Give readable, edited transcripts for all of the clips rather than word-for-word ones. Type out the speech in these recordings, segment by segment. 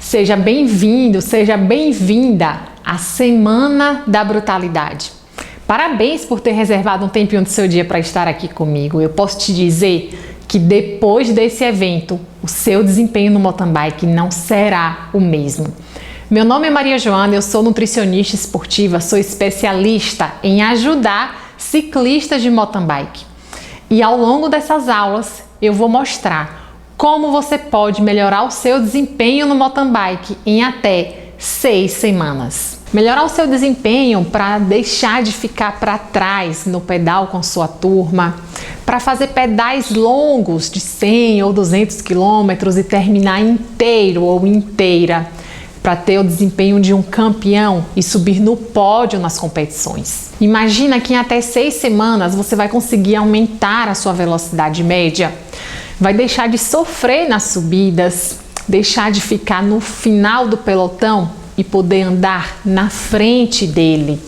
Seja bem-vindo, seja bem-vinda à Semana da Brutalidade. Parabéns por ter reservado um tempinho do seu dia para estar aqui comigo. Eu posso te dizer que depois desse evento, o seu desempenho no mountain bike não será o mesmo. Meu nome é Maria Joana, eu sou nutricionista esportiva, sou especialista em ajudar ciclistas de mountain bike. E ao longo dessas aulas, eu vou mostrar como você pode melhorar o seu desempenho no mountain bike em até 6 semanas. Melhorar o seu desempenho para deixar de ficar para trás no pedal com sua turma, para fazer pedais longos de 100 ou 200 quilômetros e terminar inteiro ou inteira, para ter o desempenho de um campeão e subir no pódio nas competições. Imagina que em até 6 semanas você vai conseguir aumentar a sua velocidade média, vai deixar de sofrer nas subidas, deixar de ficar no final do pelotão e poder andar na frente dele.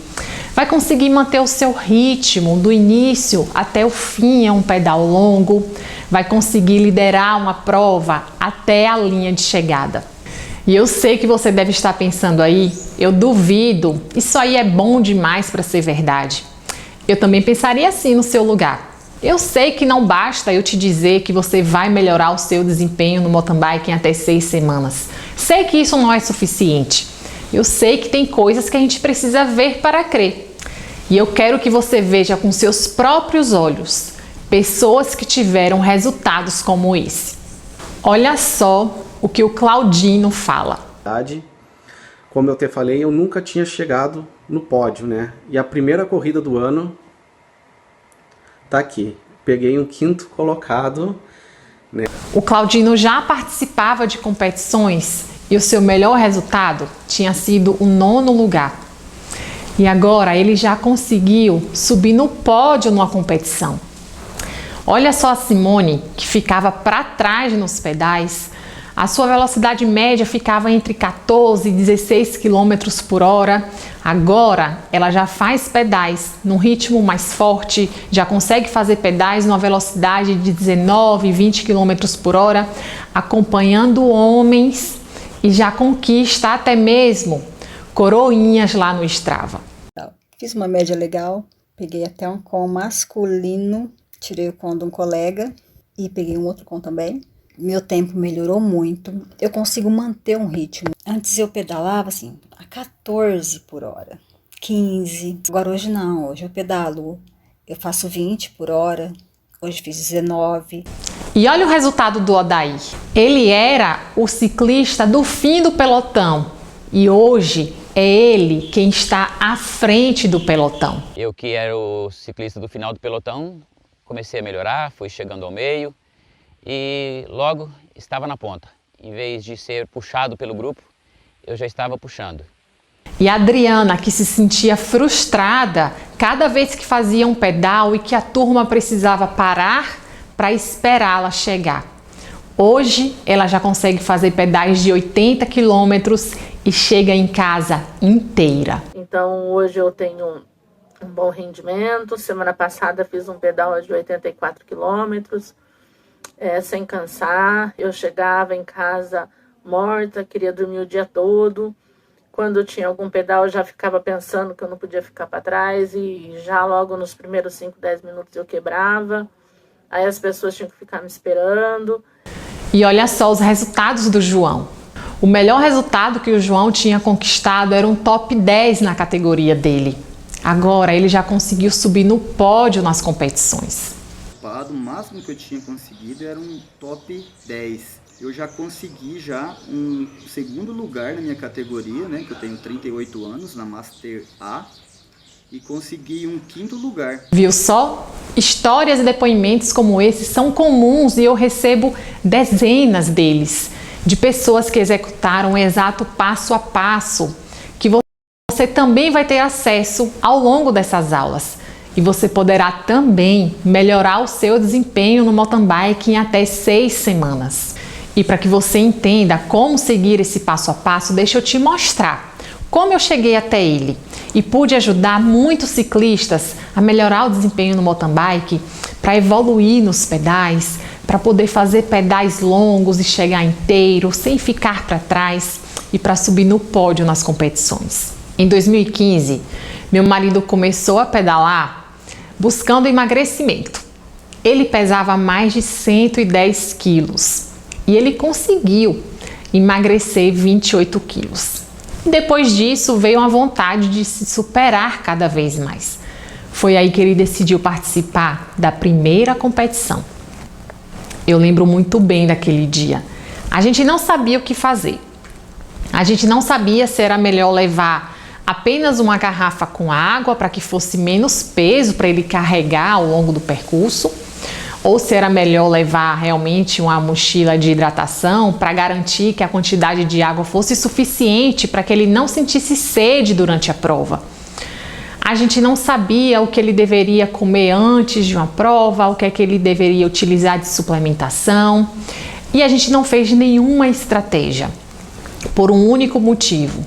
Vai conseguir manter o seu ritmo do início até o fim em um pedal longo, vai conseguir liderar uma prova até a linha de chegada. E eu sei que você deve estar pensando aí, eu duvido, isso aí é bom demais para ser verdade. Eu também pensaria assim no seu lugar. Eu sei que não basta eu te dizer que você vai melhorar o seu desempenho no mountain bike em até 6 semanas. Sei que isso não é suficiente. Eu sei que tem coisas que a gente precisa ver para crer. E eu quero que você veja com seus próprios olhos pessoas que tiveram resultados como esse. Olha só o que o Claudino fala. Como eu te falei, eu nunca tinha chegado no pódio, né? E a primeira corrida do ano tá aqui. Peguei um 5º colocado, né? O Claudino já participava de competições e o seu melhor resultado tinha sido o 9º lugar. E agora ele já conseguiu subir no pódio numa competição. Olha só a Simone, que ficava para trás nos pedais. A sua velocidade média ficava entre 14 e 16 km por hora. Agora ela já faz pedais num ritmo mais forte, já consegue fazer pedais numa velocidade de 19 e 20 km por hora, acompanhando homens e já conquista até mesmo coroinhas lá no Strava. Fiz uma média legal, peguei até um com masculino, tirei o com de um colega e peguei um outro com também. Meu tempo melhorou muito, eu consigo manter um ritmo. Antes eu pedalava assim, a 14 por hora, 15. Agora hoje não, hoje eu pedalo, eu faço 20 por hora, hoje fiz 19. E olha o resultado do Odair. Ele era o ciclista do fim do pelotão e hoje é ele quem está à frente do pelotão. Eu que era o ciclista do final do pelotão, comecei a melhorar, fui chegando ao meio. E logo estava na ponta. Em vez de ser puxado pelo grupo, eu já estava puxando. E a Adriana, que se sentia frustrada cada vez que fazia um pedal e que a turma precisava parar para esperá-la chegar. Hoje ela já consegue fazer pedais de 80 quilômetros e chega em casa inteira. Então hoje eu tenho um bom rendimento. Semana passada fiz um pedal de 84 quilômetros. Sem cansar, eu chegava em casa morta, queria dormir o dia todo. Quando tinha algum pedal eu já ficava pensando que eu não podia ficar para trás e já logo nos primeiros 5, 10 minutos eu quebrava. Aí as pessoas tinham que ficar me esperando. E olha só os resultados do João. O melhor resultado que o João tinha conquistado era um top 10 na categoria dele. Agora ele já conseguiu subir no pódio nas competições. O máximo que eu tinha conseguido era um top 10. Eu já consegui um 2º lugar na minha categoria, né, que eu tenho 38 anos, na Master A, e consegui um 5º lugar. Viu só? Histórias e depoimentos como esse são comuns e eu recebo dezenas deles, de pessoas que executaram o exato passo a passo, que você também vai ter acesso ao longo dessas aulas. E você poderá também melhorar o seu desempenho no mountain bike em até 6 semanas. E para que você entenda como seguir esse passo a passo, deixa eu te mostrar como eu cheguei até ele e pude ajudar muitos ciclistas a melhorar o desempenho no mountain bike, para evoluir nos pedais, para poder fazer pedais longos e chegar inteiro, sem ficar para trás. e para subir no pódio nas competições. Em 2015, meu marido começou a pedalar buscando emagrecimento. Ele pesava mais de 110 quilos e ele conseguiu emagrecer 28 quilos. Depois disso veio a vontade de se superar cada vez mais. Foi aí que ele decidiu participar da primeira competição. Eu lembro muito bem daquele dia. A gente não sabia o que fazer. A gente não sabia se era melhor levar apenas uma garrafa com água para que fosse menos peso para ele carregar ao longo do percurso, ou se era melhor levar realmente uma mochila de hidratação para garantir que a quantidade de água fosse suficiente para que ele não sentisse sede durante a prova. A gente não sabia o que ele deveria comer antes de uma prova, o que é que ele deveria utilizar de suplementação, e a gente não fez nenhuma estratégia, por um único motivo.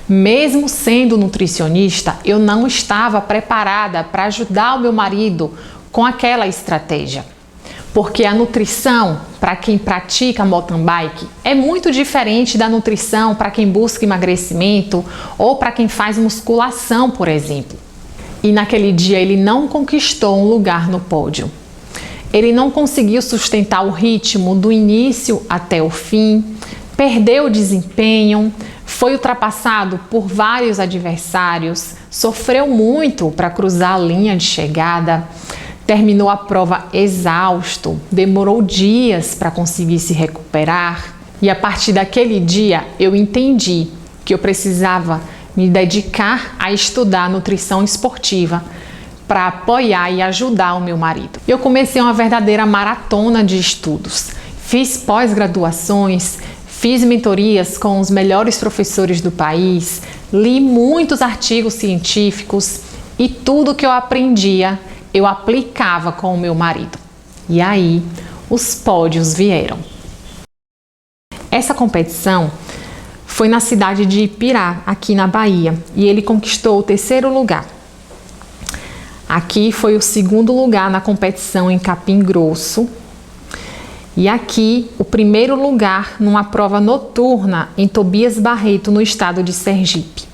Mesmo sendo nutricionista, eu não estava preparada para ajudar o meu marido com aquela estratégia. Porque a nutrição, para quem pratica mountain bike, é muito diferente da nutrição para quem busca emagrecimento ou para quem faz musculação, por exemplo. E naquele dia ele não conquistou um lugar no pódio. Ele não conseguiu sustentar o ritmo do início até o fim, perdeu o desempenho, foi ultrapassado por vários adversários, sofreu muito para cruzar a linha de chegada, terminou a prova exausto, demorou dias para conseguir se recuperar. E a partir daquele dia eu entendi que eu precisava me dedicar a estudar nutrição esportiva para apoiar e ajudar o meu marido. Eu comecei uma verdadeira maratona de estudos. Fiz pós-graduações, fiz mentorias com os melhores professores do país, li muitos artigos científicos e tudo que eu aprendia eu aplicava com o meu marido. E aí os pódios vieram. Essa competição foi na cidade de Ipirá, aqui na Bahia, e ele conquistou o 3º lugar. Aqui foi o 2º lugar na competição em Capim Grosso. E aqui, o 1º lugar numa prova noturna em Tobias Barreto, no estado de Sergipe.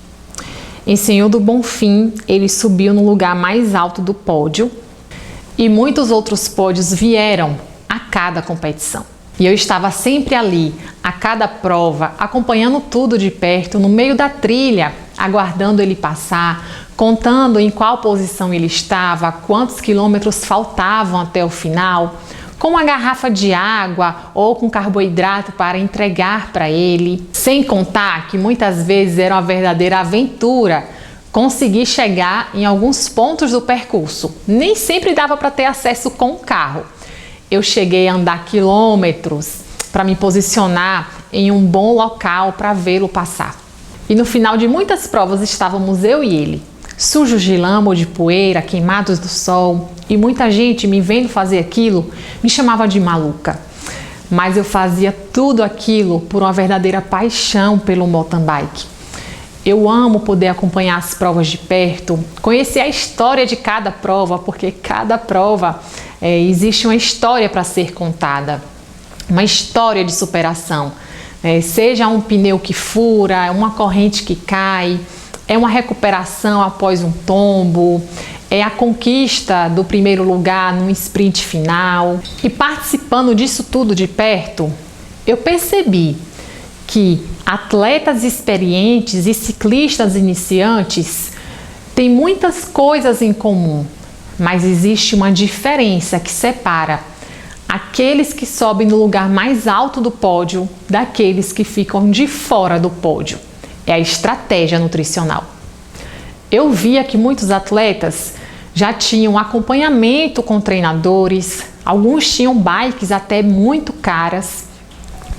Em Senhor do Bonfim, ele subiu no lugar mais alto do pódio e muitos outros pódios vieram a cada competição. E eu estava sempre ali, a cada prova, acompanhando tudo de perto, no meio da trilha, aguardando ele passar, contando em qual posição ele estava, quantos quilômetros faltavam até o final, com uma garrafa de água ou com carboidrato para entregar para ele. Sem contar que muitas vezes era uma verdadeira aventura conseguir chegar em alguns pontos do percurso. Nem sempre dava para ter acesso com o carro. Eu cheguei a andar quilômetros para me posicionar em um bom local para vê-lo passar. E no final de muitas provas estávamos eu e ele, sujos de lama ou de poeira, queimados do sol, e muita gente me vendo fazer aquilo me chamava de maluca. Mas eu fazia tudo aquilo por uma verdadeira paixão pelo mountain bike. Eu amo poder acompanhar as provas de perto, conhecer a história de cada prova, porque cada prova existe uma história para ser contada, uma história de superação. Seja um pneu que fura, uma corrente que cai, é uma recuperação após um tombo, é a conquista do 1º lugar num sprint final. E participando disso tudo de perto, eu percebi que atletas experientes e ciclistas iniciantes têm muitas coisas em comum, mas existe uma diferença que separa aqueles que sobem no lugar mais alto do pódio daqueles que ficam de fora do pódio. É a estratégia nutricional. Eu via que muitos atletas já tinham acompanhamento com treinadores, alguns tinham bikes até muito caras,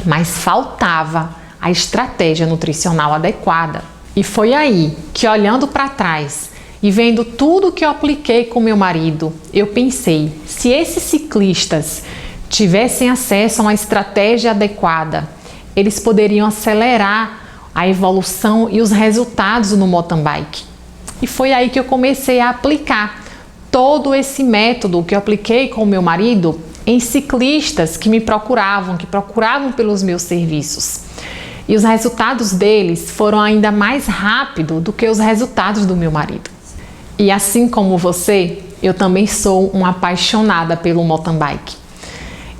mas faltava a estratégia nutricional adequada. E foi aí que, olhando para trás e vendo tudo que eu apliquei com meu marido, eu pensei, se esses ciclistas tivessem acesso a uma estratégia adequada, eles poderiam acelerar a evolução e os resultados no mountain bike. E foi aí que eu comecei a aplicar todo esse método que eu apliquei com o meu marido em ciclistas que me procuravam, que procuravam pelos meus serviços. E os resultados deles foram ainda mais rápidos do que os resultados do meu marido. E assim como você, eu também sou uma apaixonada pelo mountain bike.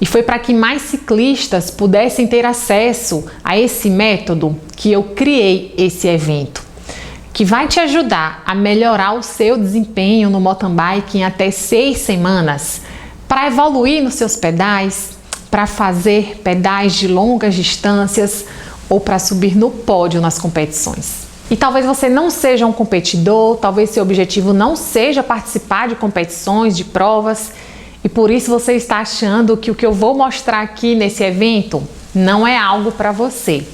E foi para que mais ciclistas pudessem ter acesso a esse método que eu criei esse evento, que vai te ajudar a melhorar o seu desempenho no mountain bike em até 6 semanas, para evoluir nos seus pedais, para fazer pedais de longas distâncias ou para subir no pódio nas competições. E talvez você não seja um competidor, talvez seu objetivo não seja participar de competições, de provas, e por isso você está achando que o que eu vou mostrar aqui nesse evento não é algo para você.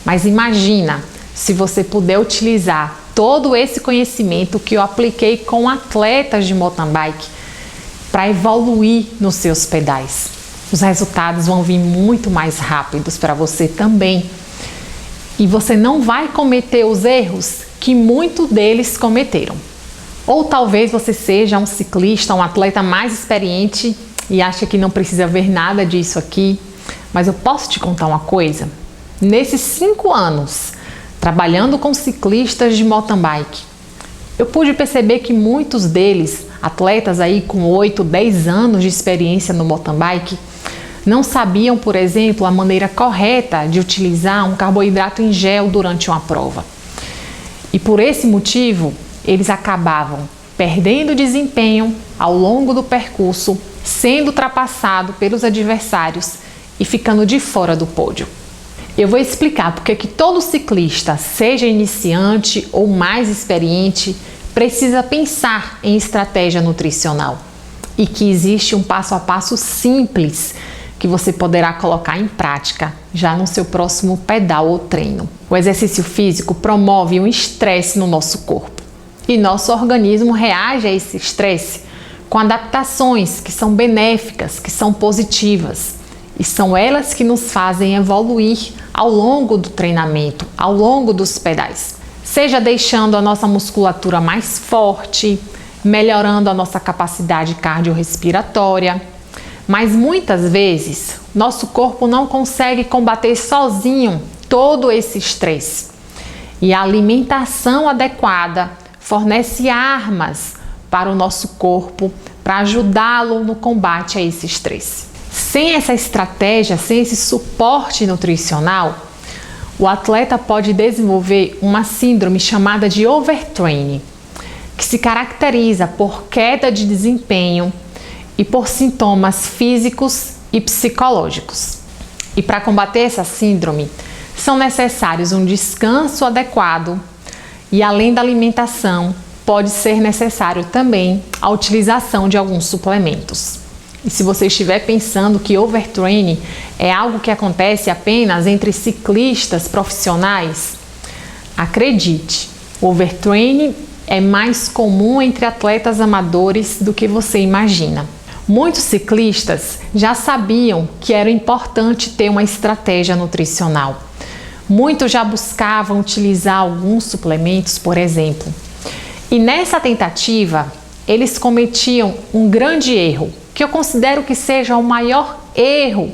Mas imagina se você puder utilizar todo esse conhecimento que eu apliquei com atletas de mountain bike para evoluir nos seus pedais. Os resultados vão vir muito mais rápidos para você também. E você não vai cometer os erros que muitos deles cometeram. Ou talvez você seja um ciclista, um atleta mais experiente e acha que não precisa ver nada disso aqui. Mas eu posso te contar uma coisa? Nesses 5 anos, trabalhando com ciclistas de mountain bike, eu pude perceber que muitos deles, atletas aí com 8, 10 anos de experiência no mountain bike, não sabiam, por exemplo, a maneira correta de utilizar um carboidrato em gel durante uma prova. E por esse motivo, eles acabavam perdendo desempenho ao longo do percurso, sendo ultrapassado pelos adversários e ficando de fora do pódio. Eu vou explicar porque que todo ciclista, seja iniciante ou mais experiente, precisa pensar em estratégia nutricional e que existe um passo a passo simples que você poderá colocar em prática já no seu próximo pedal ou treino. O exercício físico promove um estresse no nosso corpo e nosso organismo reage a esse estresse com adaptações que são benéficas, que são positivas, e são elas que nos fazem evoluir ao longo do treinamento, ao longo dos pedais. Seja deixando a nossa musculatura mais forte, melhorando a nossa capacidade cardiorrespiratória, mas muitas vezes nosso corpo não consegue combater sozinho todo esse estresse. E a alimentação adequada fornece armas para o nosso corpo para ajudá-lo no combate a esse estresse. Sem essa estratégia, sem esse suporte nutricional, o atleta pode desenvolver uma síndrome chamada de overtraining, que se caracteriza por queda de desempenho e por sintomas físicos e psicológicos. E para combater essa síndrome, são necessários um descanso adequado e, além da alimentação, pode ser necessário também a utilização de alguns suplementos. E se você estiver pensando que overtraining é algo que acontece apenas entre ciclistas profissionais, acredite, o overtraining é mais comum entre atletas amadores do que você imagina. Muitos ciclistas já sabiam que era importante ter uma estratégia nutricional. Muitos já buscavam utilizar alguns suplementos, por exemplo. E nessa tentativa, eles cometiam um grande erro, que eu considero que seja o maior erro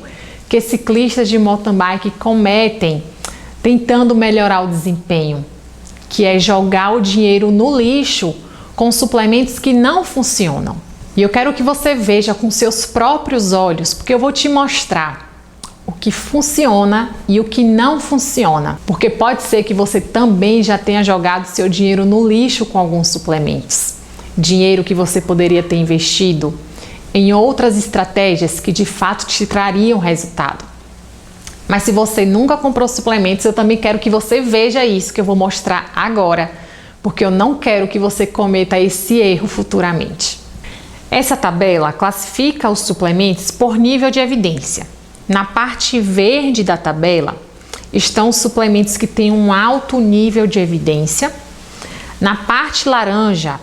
que ciclistas de mountain bike cometem tentando melhorar o desempenho, que é jogar o dinheiro no lixo com suplementos que não funcionam. E eu quero que você veja com seus próprios olhos, porque eu vou te mostrar o que funciona e o que não funciona. Porque pode ser que você também já tenha jogado seu dinheiro no lixo com alguns suplementos. Dinheiro que você poderia ter investido em outras estratégias que de fato te trariam resultado. Mas se você nunca comprou suplementos, eu também quero que você veja isso que eu vou mostrar agora, porque eu não quero que você cometa esse erro futuramente. Essa tabela classifica os suplementos por nível de evidência. Na parte verde da tabela estão os suplementos que têm um alto nível de evidência. Na parte laranja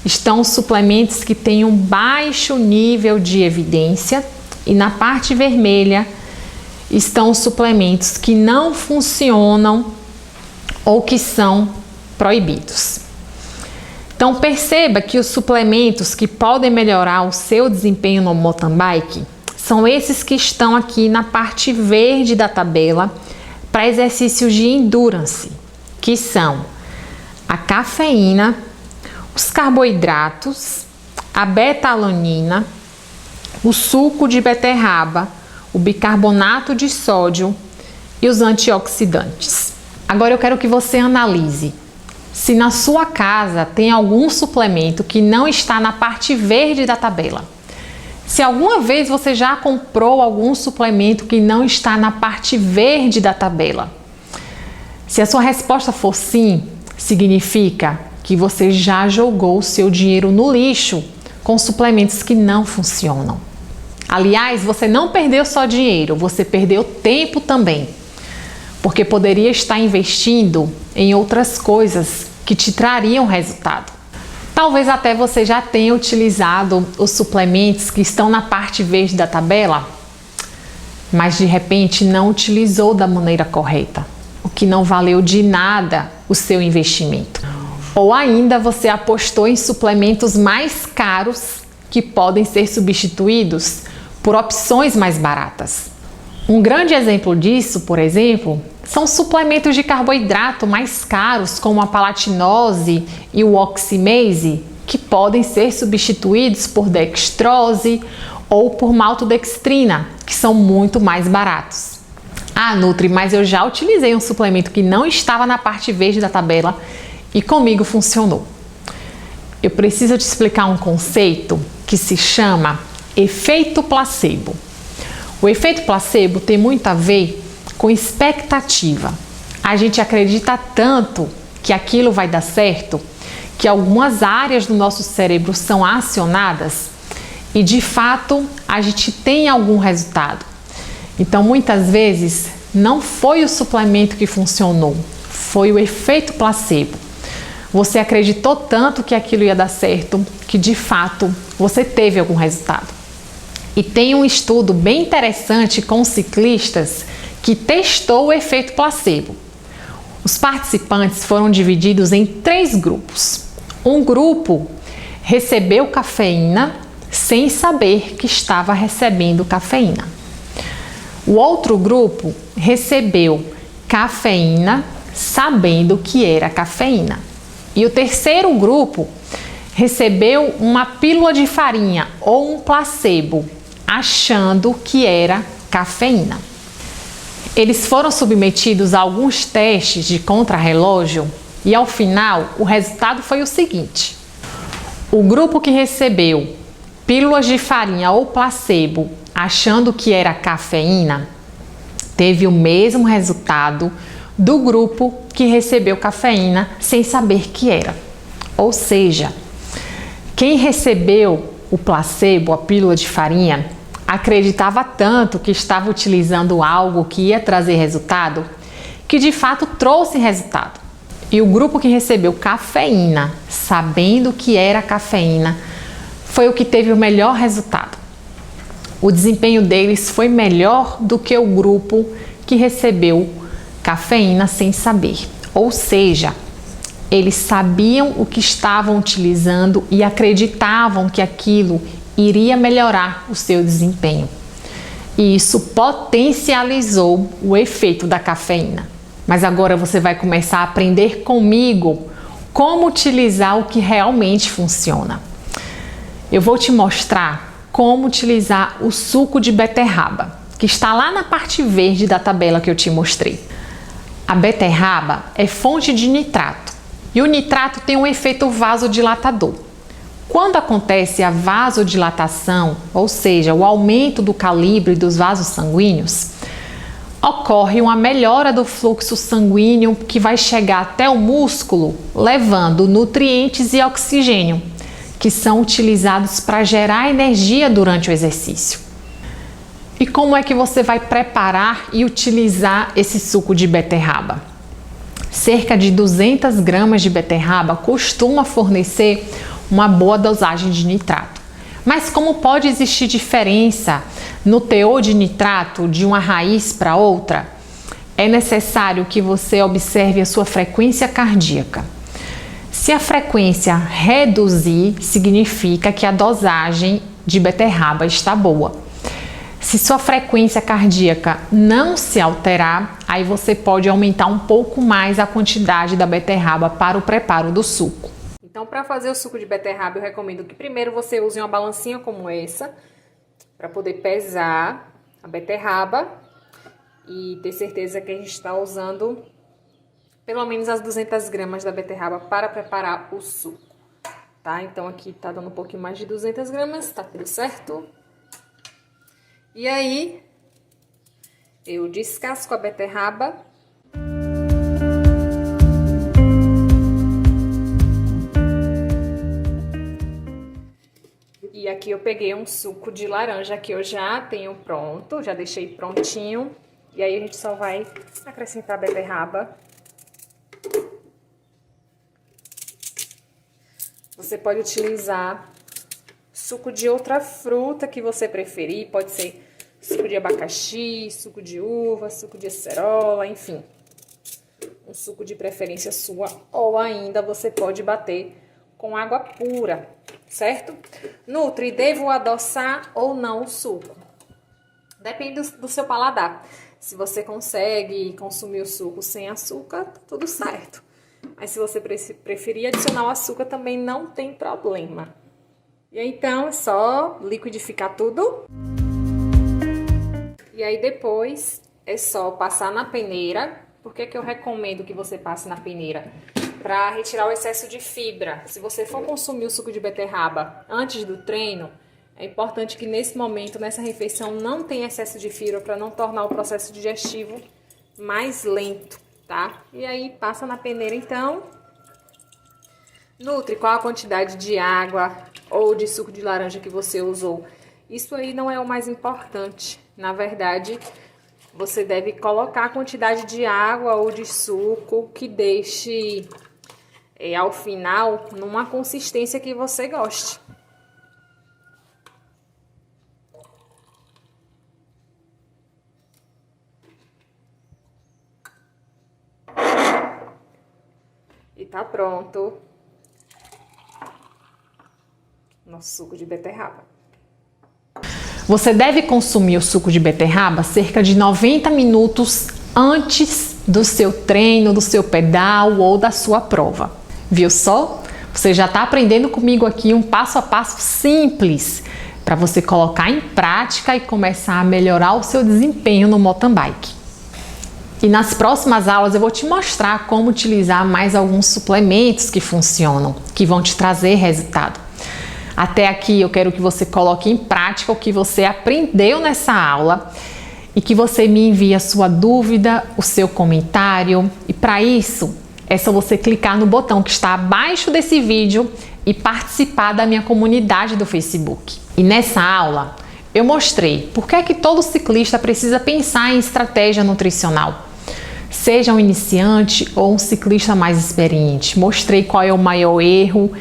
estão os suplementos que têm um baixo nível de evidência. E na parte vermelha estão os suplementos que não funcionam ou que são proibidos. Então perceba que os suplementos que podem melhorar o seu desempenho no mountain bike são esses que estão aqui na parte verde da tabela, para exercícios de endurance, que são a cafeína, os carboidratos, a beta-alanina, o suco de beterraba, o bicarbonato de sódio e os antioxidantes. Agora eu quero que você analise se na sua casa tem algum suplemento que não está na parte verde da tabela. Se alguma vez você já comprou algum suplemento que não está na parte verde da tabela. Se a sua resposta for sim, significa que você já jogou o seu dinheiro no lixo com suplementos que não funcionam. Aliás, você não perdeu só dinheiro, você perdeu tempo também, porque poderia estar investindo em outras coisas que te trariam resultado. Talvez até você já tenha utilizado os suplementos que estão na parte verde da tabela, mas de repente não utilizou da maneira correta, o que não valeu de nada o seu investimento. Ou ainda você apostou em suplementos mais caros que podem ser substituídos por opções mais baratas. Um grande exemplo disso, por exemplo, são suplementos de carboidrato mais caros, como a palatinose e o oximase, que podem ser substituídos por dextrose ou por maltodextrina, que são muito mais baratos. Ah, Nutri, mas eu já utilizei um suplemento que não estava na parte verde da tabela e comigo funcionou. Eu preciso te explicar um conceito que se chama efeito placebo. O efeito placebo tem muito a ver com expectativa. A gente acredita tanto que aquilo vai dar certo, que algumas áreas do nosso cérebro são acionadas e de fato a gente tem algum resultado. Então muitas vezes não foi o suplemento que funcionou, foi o efeito placebo. Você acreditou tanto que aquilo ia dar certo que de fato você teve algum resultado. E tem um estudo bem interessante com ciclistas que testou o efeito placebo. Os participantes foram divididos em 3 grupos. Um grupo recebeu cafeína sem saber que estava recebendo cafeína. O outro grupo recebeu cafeína sabendo que era cafeína. E o terceiro grupo recebeu uma pílula de farinha ou um placebo, achando que era cafeína. Eles foram submetidos a alguns testes de contrarrelógio e ao final o resultado foi o seguinte: o grupo que recebeu pílulas de farinha ou placebo achando que era cafeína teve o mesmo resultado do grupo que recebeu cafeína sem saber que era. Ou seja, quem recebeu o placebo, a pílula de farinha, acreditava tanto que estava utilizando algo que ia trazer resultado, que de fato trouxe resultado. E o grupo que recebeu cafeína, sabendo que era cafeína, foi o que teve o melhor resultado. O desempenho deles foi melhor do que o grupo que recebeu cafeína sem saber. Ou seja, eles sabiam o que estavam utilizando e acreditavam que aquilo iria melhorar o seu desempenho. E isso potencializou o efeito da cafeína. Mas agora você vai começar a aprender comigo como utilizar o que realmente funciona. Eu vou te mostrar como utilizar o suco de beterraba, que está lá na parte verde da tabela que eu te mostrei. A beterraba é fonte de nitrato e o nitrato tem um efeito vasodilatador. Quando acontece a vasodilatação, ou seja, o aumento do calibre dos vasos sanguíneos, ocorre uma melhora do fluxo sanguíneo que vai chegar até o músculo, levando nutrientes e oxigênio, que são utilizados para gerar energia durante o exercício. E como é que você vai preparar e utilizar esse suco de beterraba? Cerca de 200 gramas de beterraba costuma fornecer uma boa dosagem de nitrato. Mas como pode existir diferença no teor de nitrato de uma raiz para outra, é necessário que você observe a sua frequência cardíaca. Se a frequência reduzir, significa que a dosagem de beterraba está boa. Se sua frequência cardíaca não se alterar, aí você pode aumentar um pouco mais a quantidade da beterraba para o preparo do suco. Então, para fazer o suco de beterraba, eu recomendo que primeiro você use uma balancinha como essa, para poder pesar a beterraba e ter certeza que a gente está usando pelo menos as 200 gramas da beterraba para preparar o suco, tá? Então, aqui tá dando um pouquinho mais de 200 gramas, tá tudo certo? E aí, eu descasco a beterraba. E aqui eu peguei um suco de laranja que eu já tenho pronto, já deixei prontinho. E aí a gente só vai acrescentar a beterraba. Você pode utilizar suco de outra fruta que você preferir, pode ser suco de abacaxi, suco de uva, suco de acerola, enfim. Um suco de preferência sua, ou ainda você pode bater com água pura, certo? Nutri, devo adoçar ou não o suco? Depende do seu paladar. Se você consegue consumir o suco sem açúcar, tá tudo certo. Mas se você preferir adicionar o açúcar, também não tem problema. E aí, então, é só liquidificar tudo. E aí, depois, é só passar na peneira. Por que eu recomendo que você passe na peneira? Para retirar o excesso de fibra. Se você for consumir o suco de beterraba antes do treino, é importante que nesse momento, nessa refeição, não tenha excesso de fibra para não tornar o processo digestivo mais lento, tá? E aí, passa na peneira, então. Nutri, qual a quantidade de água ou de suco de laranja que você usou? Isso aí não é o mais importante. Na verdade, você deve colocar a quantidade de água ou de suco que deixe ao final numa consistência que você goste. E tá pronto nosso suco de beterraba. Você deve consumir o suco de beterraba cerca de 90 minutos antes do seu treino, do seu pedal ou da sua prova. Viu só? Você já está aprendendo comigo aqui um passo a passo simples para você colocar em prática e começar a melhorar o seu desempenho no mountain bike. E nas próximas aulas eu vou te mostrar como utilizar mais alguns suplementos que funcionam, que vão te trazer resultado. Até aqui eu quero que você coloque em prática o que você aprendeu nessa aula e que você me envie a sua dúvida, o seu comentário. E para isso é só você clicar no botão que está abaixo desse vídeo e participar da minha comunidade do Facebook. E nessa aula eu mostrei por que é que todo ciclista precisa pensar em estratégia nutricional. Seja um iniciante ou um ciclista mais experiente. Mostrei qual é o maior erro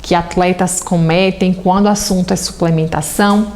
que atletas cometem quando o assunto é suplementação.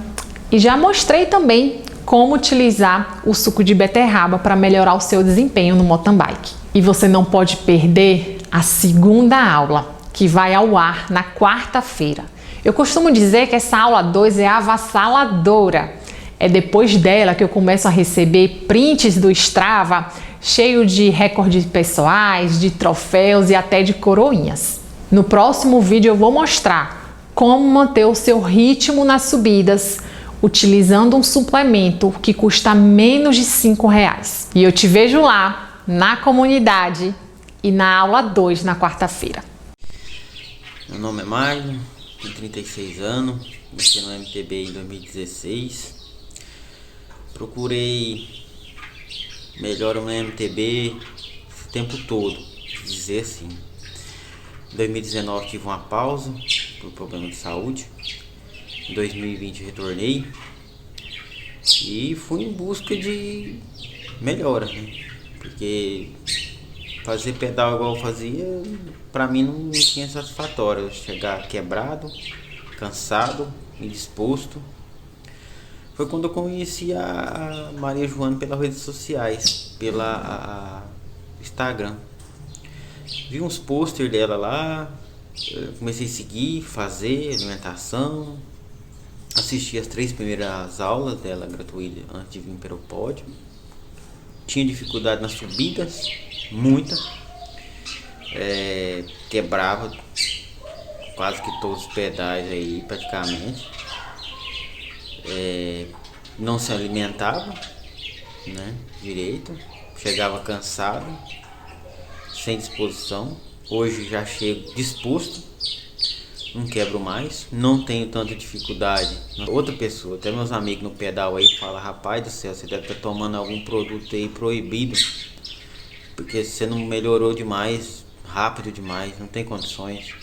E já mostrei também como utilizar o suco de beterraba para melhorar o seu desempenho no mountain bike. E você não pode perder a segunda aula, que vai ao ar na quarta-feira. Eu costumo dizer que essa aula 2 é avassaladora. É depois dela que eu começo a receber prints do Strava cheio de recordes pessoais, de troféus e até de coroinhas. No próximo vídeo eu vou mostrar como manter o seu ritmo nas subidas utilizando um suplemento que custa menos de R$5. E eu te vejo lá na comunidade e na aula 2 na quarta-feira. Meu nome é Magno, tenho 36 anos, comecei no MTB em 2016. Procurei melhora no MTB o tempo todo, dizer assim. Em 2019 tive uma pausa por problema de saúde. Em 2020 retornei e fui em busca de melhora, né? Porque fazer pedal igual eu fazia, pra mim não tinha satisfatório. Eu chegar quebrado, cansado, indisposto. Foi quando eu conheci a Maria Joana pelas redes sociais, pela Instagram. Vi uns posters dela lá, comecei a seguir, fazer alimentação. Assisti as 3 primeiras aulas dela gratuita antes de vir para o pódio. Tinha dificuldade nas subidas, muita. Quebrava quase que todos os pedais aí praticamente. Não se alimentava, né, direito. Chegava cansado, sem disposição. Hoje já chego disposto, não quebro mais, não tenho tanta dificuldade. Outra pessoa, até meus amigos no pedal aí falam: rapaz do céu, você deve estar tomando algum produto aí proibido, porque você não melhorou demais, rápido demais, não tem condições.